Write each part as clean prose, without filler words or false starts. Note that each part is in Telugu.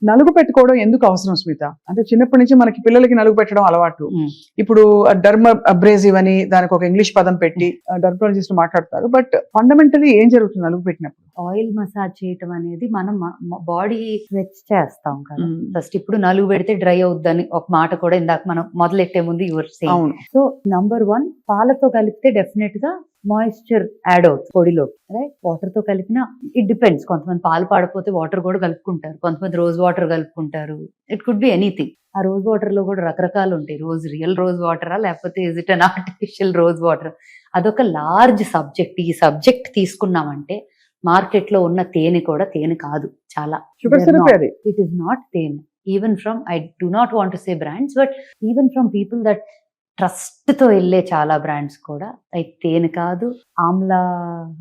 నలుగు పెట్టుకోవడం ఎందుకు అవసరం స్మిత? అంటే చిన్నప్పటి నుంచి మనకి పిల్లలకి నలుగు పెట్టడం అలవాటు. ఇప్పుడు డర్మ అబ్రేజివ్ అని దానికి ఒక ఇంగ్లీష్ పదం పెట్టి డర్మటాలజిస్ట్ మాట్లాడతారు. బట్ ఫండమెంటలీ ఏం జరుగుతుంది నలుగు పెట్టినప్పుడు? ఆయిల్ మసాజ్ చేయటం అనేది మనం బాడీ స్ట్రెచ్ చేస్తాం కదా ఫస్ట్. ఇప్పుడు నలుగు పెడితే డ్రై అవుద్దని ఒక మాట కూడా ఇందాక మనం మొదలెట్టే ముందు యువర్ సేయింగ్. సో నంబర్ 1, పాలతో కలిపితే డెఫినెట్ గా మాయిశ్చర్ యాడ్ అవుతుంది పొడిలో, రైట్? వాటర్ తో కలిపిన ఇట్ డిపెండ్స్. కొంతమంది పాలు పాడపోతే వాటర్ కూడా కలుపుకుంటారు, కొంతమంది రోజ్ వాటర్ కలుపుకుంటారు. It could be anything. ఆ రోజ్ వాటర్ లో కూడా రకరకాలు ఉంటాయి. రియల్ రోజ్ వాటరా లేకపోతే is it an artificial rose water? అదొక లార్జ్ సబ్జెక్ట్. ఈ సబ్జెక్ట్ తీసుకున్నామంటే మార్కెట్ లో ఉన్న తేనె కూడా తేనె కాదు, చాలా ఇట్ ఈస్ నాట్ తేనె. Even from, I do not want to say brands, but even from people that trust తో వెళ్ళే చాలా బ్రాండ్స్ కూడా అయితే తేనె కాదు, ఆమ్లా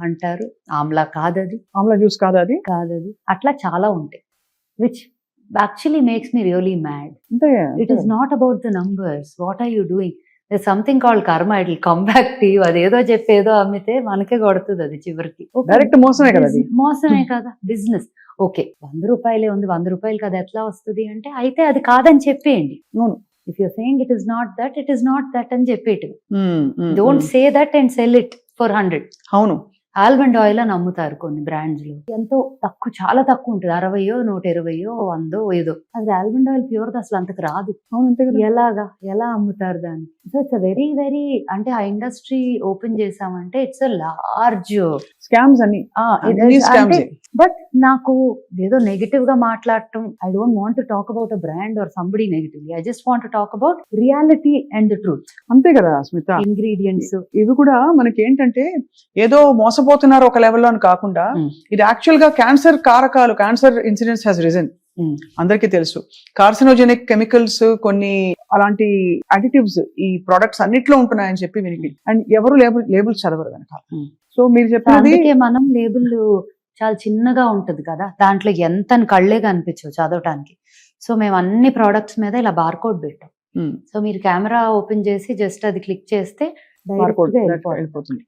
అంటారు, ఆమ్లా కాదది, ఆమ్లా జ్యూస్ కాదది, అట్లా చాలా ఉంటాయి. Which actually makes me really mad. It is not about the numbers. What are you doing? there's something called karma. It will come back to you. అదేదో చెప్పేదో అమ్మితే మనకే కొడుతుంది అది చివరికి. డైరెక్ట్ మోసమే కదా అది. మోసమే కదా బిజినెస్. ఓకే, 100 రూపాయలే ఉంది, 100 రూపాయలు కదా ఎట్లా వస్తుంది అంటే, అయితే అది కాదని చెప్పేయండి. If you're saying it is not that, it is not that అని చెప్పేటి. Don't say that and sell it for 100. అవును. ఆల్మండ్ ఆయిల్ అని అమ్ముతారు కొన్ని బ్రాండ్స్ లో, ఎంతో తక్కువ, చాలా తక్కువ ఉంటుంది, 60, 120, 100 ఏదో. అది ఆల్మండ్ ఆయిల్ ప్యూర్ అసలు అంతకు రాదు. ఎలా అమ్ముతారు దాన్ని? సో ఇట్స్ వెరీ వెరీ, అంటే ఆ ఇండస్ట్రీ ఓపెన్ చేసామంటే ఇట్స్ అ లార్జ్ స్కామ్స్ అని. బట్ నాకు ఏదో నెగటివ్ గా మాట్లాడటం, I don't want to talk about a brand or somebody negatively. I just want to talk about reality and the truth. అంతే కదా స్మిత. ఇంగ్రీడియంట్స్ ఇవి కూడా మనకి ఏంటంటే ఏదో మోసపోతున్నారు ఒక లెవెల్లో అని కాకుండా, ఇది యాక్చువల్ గా క్యాన్సర్ కారకాలు, క్యాన్సర్ ఇన్సిడెన్స్ హ్యాస్ రిజన్. అందరికీ తెలుసు. కార్సినోజెనిక్ కెమికల్స్, కొన్ని అలాంటి అడిటివ్స్ ఈ ప్రొడక్ట్స్ అన్నిట్లో ఉంటున్నాయని చెప్పి వినికి, అండ్ ఎవరు లేబుల్స్ చదవరు కనుక. సో మీరు చెప్పినది, మనం లేబుల్ చాలా చిన్నగా ఉంటది కదా, దాంట్లో ఎంత కళ్ళే కనిపించవు చదవటానికి. సో మేము అన్ని ప్రోడక్ట్స్ మీద ఇలా బార్కోడ్ పెట్టాం. సో మీరు కెమెరా ఓపెన్ చేసి జస్ట్ అది క్లిక్ చేస్తే వెళ్ళిపోతుంది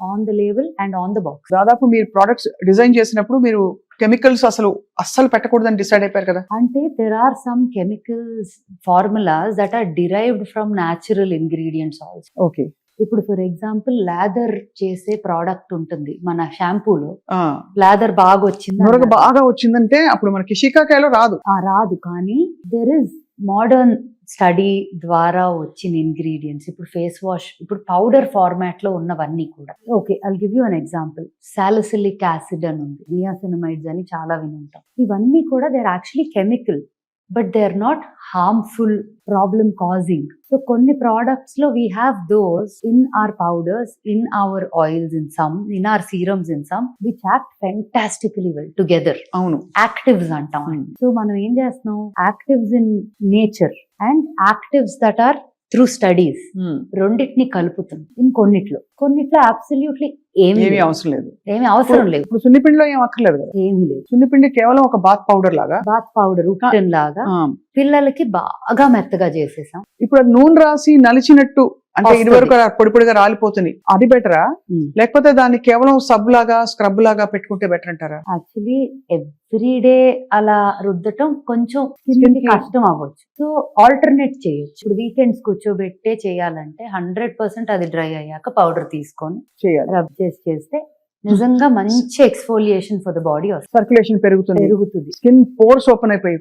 on the label and on the box. దాదాపు మీరు ప్రొడక్ట్స్ డిజైన్ చేసినప్పుడు మీరు కెమికల్స్ అస్సలు పెట్టకూడదని డిసైడ్ అయిపోయారు కదా? అంటే there are some chemicals formulas that are derived from natural ingredients also. Okay. ఇప్పుడు ఫర్ ఎగ్జాంపుల్ లాదర్ చేసే ప్రోడక్ట్ ఉంటుంది మన షాంపూలో, లాదర్ బాగా వచ్చిందంటే అప్పుడు మనకి షికాకాయలో రాదు, కానీ దెర్ ఇస్ మోడర్న్ స్టడీ ద్వారా వచ్చిన ఇంగ్రీడియంట్స్. ఇప్పుడు ఫేస్ వాష్, ఇప్పుడు పౌడర్ ఫార్మాట్ లో ఉన్నవన్నీ కూడా. Okay, I'll give you an example. Salicylic acid అని ఉంది, నియాసినమైడ్స్ అని చాలా వినుంటాం. ఇవన్నీ కూడా they are actually chemical, but they are not harmful, problem causing. So కొన్ని ప్రోడక్ట్స్ లో we have those in our powders, in our oils, in our serums, in some which act fantastically well together. అవును, యాక్టివ్స్ అంటాం. సో మనం ఏం చేస్తున్నాం, actives in nature and actives that or through studies, రెండింటిని కలుపుతుంది. కొన్నిట్లో అబ్సల్యూట్లీ ఏమీ అవసరం లేదు. ఇప్పుడు సున్నిపిండిలో ఏం అక్కర్లేదు కదా? ఏమీ లేదు. సున్నిపిండి కేవలం ఒక బాత్ పౌడర్ ఉప్టన్ లాగా పిల్లలకి బాగా మెత్తగా చేసేసాం. ఇప్పుడు నూనె రాసి నలిచినట్టు, అంటే ఇది వరకు పొడి పొడిగా రాలిపోతుంది, అది బెటరా? లేకపోతే దాన్ని కేవలం సబ్ లాగా, స్క్రబ్ లాగా పెట్టుకుంటే బెటర్ అంటారా? యాక్చువల్లీ ఎవ్రీడే అలా రుద్దటం కొంచెం కష్టం అవ్వచ్చు. సో ఆల్టర్నేట్ చేయొచ్చు. ఇప్పుడు వీకెండ్స్ కూర్చోబెట్టే చేయాలంటే 100% అది డ్రై అయ్యాక పౌడర్ తీసుకొని రబ్ చేస్తే నిజంగా మంచి exfoliation for the body, circulation పెరుగుతుంది, స్కిన్ పోర్స్ ఓపెన్ అయిపోయి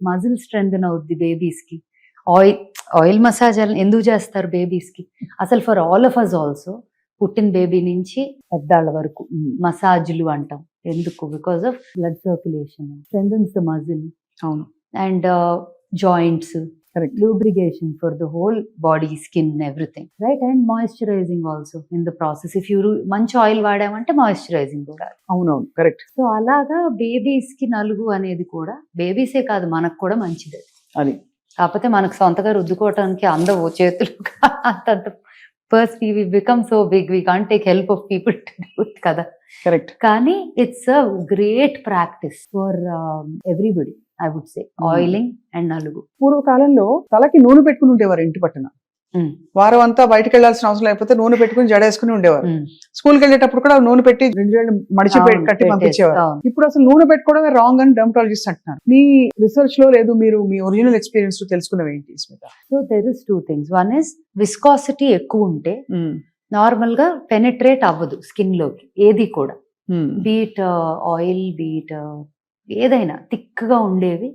మజిల్ స్ట్రెంథెన్ అవుద్ది. బేబీస్ కి ఆయిల్ మసాజ్ ఎందుకు చేస్తారు బేబీస్ కి? అసలు for all of us also, పుట్టిన బేబీ నుంచి పెద్దాళ్ళ వరకు మసాజ్లు అంటాం. ఎందుకు? Because of blood circulation, strengthens the muscle. అవును. And joints, lubrication for the whole body, skin, everything, right? And moisturizing also in the process. If you manchi oil vaadamante moisturizing kuda. అవునవును, కరెక్ట్. సో అలాగా బేబీస్ కి నలుగు అనేది కూడా, బేబీసే కాదు మనకు కూడా మంచిది అది. కాకపోతే మనకు సొంతగా రుద్దుకోవటానికి అందవు చేతులు అంత. First we become so big, we can't take help of people to do it కదా. కరెక్ట్. కానీ it's a great practice for everybody, I would say. Oiling and నలుగు. పూర్వకాలంలో తలకి నూనె పెట్టుకుని ఉండేవారు ఇంటి పట్టున. వారం అంతా బయటకు వెళ్లాల్సిన అవసరం లేకపోతే నూనె పెట్టుకుని జడేసుకుని ఉండేవారు. స్కూల్కి వెళ్ళేటప్పుడు కూడా నూనె పెట్టి 2 వేలు మడిచి కట్టి పంపించేవారు. ఇప్పుడు అసలు నూనె పెట్టుకోవడమే రాంగ్ అని డెర్మటాలజిస్ట్ అంటున్నారు. మీ రీసెర్చ్ లో లేదు, మీరు మీ ఒరిజినల్ ఎక్స్పీరియన్స్ లో తెలుసుకున్నవి ఏంటి Smita? So there is 2 things. One is viscosity ఎక్కువ ఉంటే నార్మల్ గా పెనిట్రేట్ అవ్వదు స్కిన్ లోకి ఏది కూడా, బీట్ ఆయిల్ బీట్ ఏదైనా థిక్ గా ఉండేవి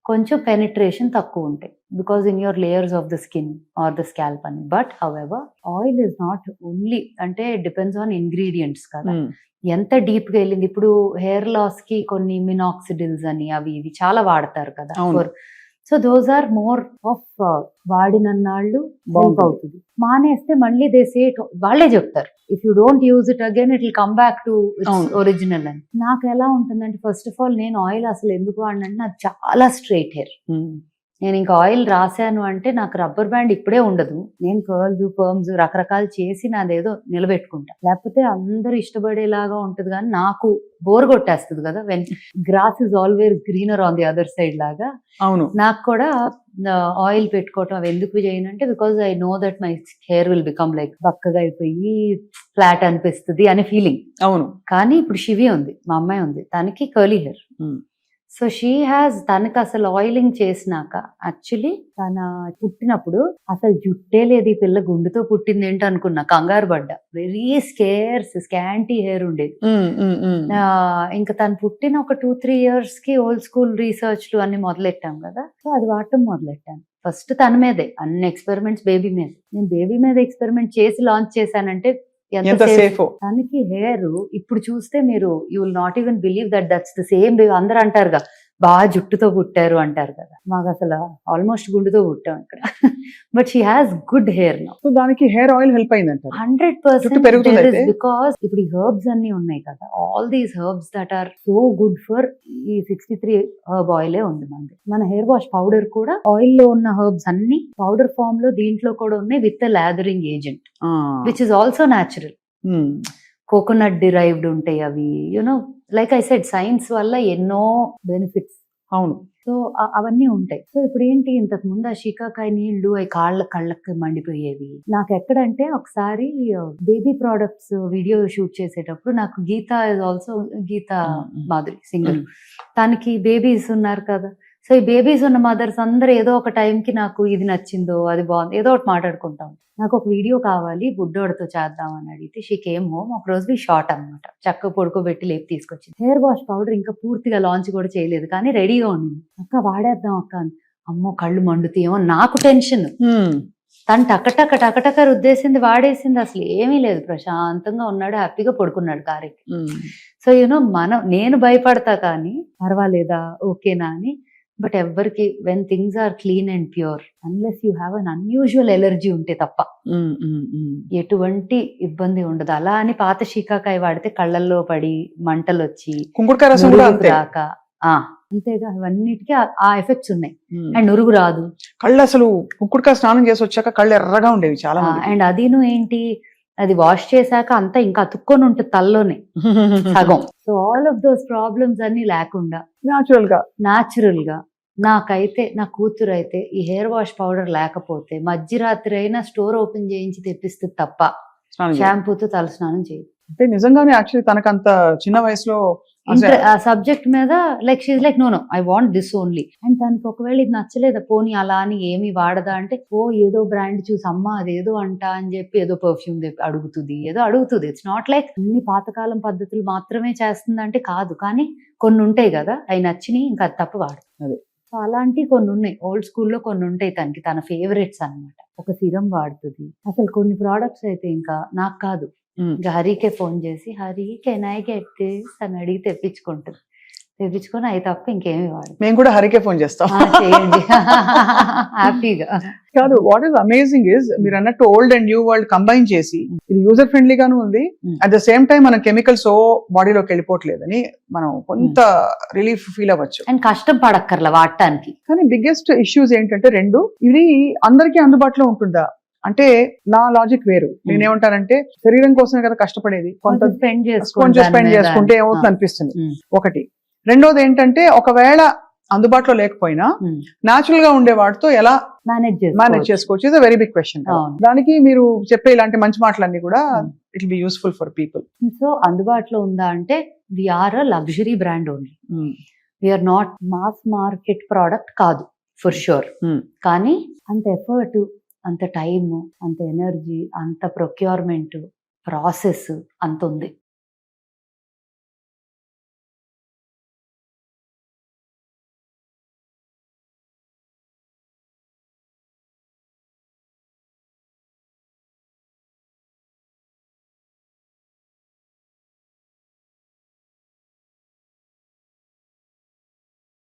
కొంచెం పెనిట్రేషన్ తక్కువ ఉంటాయి because in your layers of the skin or the scalp అని. But however oil is not only, అంటే డిపెండ్స్ ఆన్ ఇంగ్రీడియంట్స్ కదా, ఎంత డీప్ గా వెళ్ళింది. ఇప్పుడు హెయిర్ లాస్ కి కొన్ని మినాక్సిడిల్స్ అని అవి ఇవి చాలా వాడతారు కదా. So those are more of వాడినన్నాళ్ళు హెల్ప్ అవుతుంది. మానేస్తే మళ్ళీ వాళ్ళే చెప్తారు if you don't use it again it will come back to original అని. నాకు ఎలా ఉంటుందంటే ఫస్ట్ ఆఫ్ ఆల్ నేను ఆయిల్ అసలు ఎందుకు వాడినంటే నాకు చాలా స్ట్రైట్ హెయిర్. నేను ఇంకా ఆయిల్ రాశాను అంటే నాకు రబ్బర్ బ్యాండ్ ఇప్పుడే ఉండదు. నేను కర్ల్స్ పర్మ్స్ రకరకాలు చేసి నాదేదో నిలబెట్టుకుంటా, లేకపోతే అందరూ ఇష్టపడేలాగా ఉంటది. కానీ నాకు బోర్ కొట్టేస్తుంది కదా, when grass is always greener on the other side లాగా. అవును, నాకు కూడా ఆయిల్ పెట్టుకోవటం అవి ఎందుకు చేయనంటే because I know that my hair will become like బక్కగా అయిపోయి ఫ్లాట్ అనిపిస్తుంది అనే ఫీలింగ్. అవును, కానీ ఇప్పుడు శివి ఉంది, మా అమ్మాయి ఉంది, తనకి curly hair. So she has, తనకి అసలు ఆయిలింగ్ చేసినాక యాక్చువల్లీ తన పుట్టినప్పుడు అసలు జుట్టే లేదు, ఈ పిల్ల గుండుతో పుట్టింది ఏంటి అనుకున్నా, కంగారు పడ్డా. వెరీ స్కాంటీ హెయిర్ ఉండేది. ఇంకా తను పుట్టిన ఒక 2-3 years కి ఓల్డ్ స్కూల్ రీసెర్చ్లు అన్ని మొదలెట్టాం కదా. సో అది వాడటం మొదలెట్టాను. ఫస్ట్ తన మీదే అన్ని ఎక్స్పెరిమెంట్స్, బేబీ మీద. నేను బేబీ మీద ఎక్స్పెరిమెంట్ చేసి లాంచ్ చేశానంటే ఎంత సేఫ్. తనకి హెయిర్ ఇప్పుడు చూస్తే మీరు you will not even believe that that's the same baby. అందరూ అంటారుగా బాగా జుట్టుతో పుట్టారు అంటారు కదా, మాకు అసలు ఆల్మోస్ట్ గుండుతో పుట్టాం ఇక్కడ. But she has good hair now. So దానికి హెయిర్ ఆయిల్ హెల్ప్ అయిందంట 100%. బికాస్ ఇప్పుడు ఈ హెర్బ్స్ అన్ని ఉన్నాయి కదా, all these herbs that are so good for ఈ 63 హెర్బ్ ఆయిలే ఉంది మనది. మన హెయిర్ వాష్ పౌడర్ కూడా ఆయిల్ లో ఉన్న హెర్బ్స్ అన్ని పౌడర్ ఫామ్ లో దీంట్లో కూడా ఉన్నాయి with lathering agent which is also natural. Coconut derived ఉంటాయి అవి. You know like I said science వల్ల ఎన్నో బెనిఫిట్స్. అవును, సో అవన్నీ ఉంటాయి. సో ఇప్పుడు ఏంటి, ఇంతకు ముందు ఆ షికాకాయ నీళ్లు అవి కళ్ళకి మండిపోయేవి. నాకు ఎక్కడంటే ఒకసారి బేబీ ప్రోడక్ట్స్ వీడియో షూట్ చేసేటప్పుడు నాకు Geetha is also Geetha Madhuri singer, తనకి బేబీస్ ఉన్నారు కదా. సో ఈ బేబీస్ ఉన్న మదర్స్ అందరూ ఏదో ఒక టైంకి నాకు ఇది నచ్చిందో అది బాగుంది ఏదో ఒకటి మాట్లాడుకుంటాం. నాకు ఒక వీడియో కావాలి బుడ్డోడితో చేద్దామని అడిగితే షీ కేమ్ హోమ్. ఒక రోజు షార్ట్ అనమాట, చక్క పడుకోబెట్టి లేపి తీసుకొచ్చింది. హెయిర్ వాష్ పౌడర్ ఇంకా పూర్తిగా లాంచ్ కూడా చేయలేదు కానీ రెడీగా ఉంది. అక్క వాడేద్దాం అక్క. అమ్మో కళ్ళు మండుతాయేమో నాకు టెన్షన్. తను టకటక రుద్దేసింది, వాడేసింది, అసలు ఏమీ లేదు, ప్రశాంతంగా ఉన్నాడు, హ్యాపీగా పడుకున్నాడు కారెక్కి. సో యూనో నేను భయపడతా కానీ పర్వాలేదా ఓకేనా అని. బట్ ఎవ్వరికి when things are clean and pure unless you have an unusual allergy ఉంటే తప్ప ఎటువంటి ఇబ్బంది ఉండదు. అలా అని పాత షీకాకాయ వాడితే కళ్ళల్లో పడి మంటలు వచ్చి రాక అంతేగా ఇవన్నిటికీ ఆ ఎఫెక్ట్స్ ఉన్నాయి. అండ్ నురుగు రాదు. కళ్ళు అసలు కుంకుడుకాయ స్నానం చేసి వచ్చాక కళ్ళు ఎర్రగా ఉండేవి చాలా. అండ్ అదిను ఏంటి, అది వాష్ చేశాక అంతా ఇంకా అతుక్కొని ఉంటుంది తల్లోనే సగం. So all of those problems అన్ని లేకుండా న్యాచురల్ గా నాకైతే నా కూతురు అయితే ఈ హెయిర్ వాష్ పౌడర్ లేకపోతే మధ్యరాత్రి అయినా స్టోర్ ఓపెన్ చేయించి తెప్పిస్తుంది తప్ప షాంపూతో తలస్నానం చేయదు. అంటే నిజంగానే యాక్చువల్లీ తనకంత చిన్న వయసులో ఆ సబ్జెక్ట్ మీద like she's like no I want this only. And తనకి ఒకవేళ ఇది నచ్చలేదా పోనీ అలా అని ఏమి వాడదా అంటే ఏదో బ్రాండ్ చూసి అమ్మ అదేదో అంట అని చెప్పి ఏదో పర్ఫ్యూమ్ అడుగుతుంది. ఇట్స్ నాట్ లైక్ అన్ని పాతకాలం పద్ధతులు మాత్రమే చేస్తుందంటే కాదు, కానీ కొన్ని ఉంటాయి కదా అవి నచ్చినాయి ఇంకా అది తప్ప వాడుతుంది. సో అలాంటివి కొన్ని ఉన్నాయి, ఓల్డ్ స్కూల్లో కొన్ని ఉంటాయి తనకి, తన ఫేవరెట్స్ అన్నమాట. ఒక సిరం వాడుతుంది. అసలు కొన్ని ప్రోడక్ట్స్ అయితే ఇంకా నాకు కాదు, ఇంకా హరికే ఫోన్ చేసి Hari can I get this అని అడిగి తెప్పించుకొని అవి తప్ప ఇంకేమి వాడు. మేము కూడా హరికే ఫోన్ చేస్తాం హ్యాపీగా. కాదు, వాట్ ఈస్ అమేజింగ్ ఇస్ మీరు అన్నట్టు old and new world combine చేసి ఇది యూజర్ ఫ్రెండ్లీ గాను ఉంది. అట్ ద సేమ్ టైం మనం కెమికల్స్ బాడీలోకి వెళ్ళిపోవట్లేదని మనం కొంత రిలీఫ్ ఫీల్ అవ్వచ్చు. అండ్ కష్టం పడక్కర్లా వాడటానికి. కానీ బిగ్గెస్ట్ ఇష్యూస్ ఏంటంటే రెండు, ఇది అందరికీ అందుబాటులో ఉంటుందా అంటే నా లాజిక్ వేరు. నేనేమంటానంటే శరీరం కోసమే కదా కష్టపడేది, కొంత స్పెండ్ చేసుకుంటే ఏమవుతుంది అనిపిస్తుంది ఒకటి. రెండోది ఏంటంటే ఒకవేళ అందుబాటులో లేకపోయినా న్యాచురల్ గా ఉండే వాటితో ఎలా మేనేజ్ చేసుకోవచ్చు is a very big question. దానికి మీరు చెప్పే ఇలాంటి మంచి మాటలన్నీ కూడా it will be useful for people. So అందుబాటులో ఉందా అంటే we're luxury brand only, we're not mass market product కాదు ఫర్ షూర్. కానీ అంత ఎఫర్ట్, అంత టైమ్, అంత ఎనర్జీ, అంత ప్రొక్యూర్మెంట్ ప్రాసెస్ అంత ఉంది.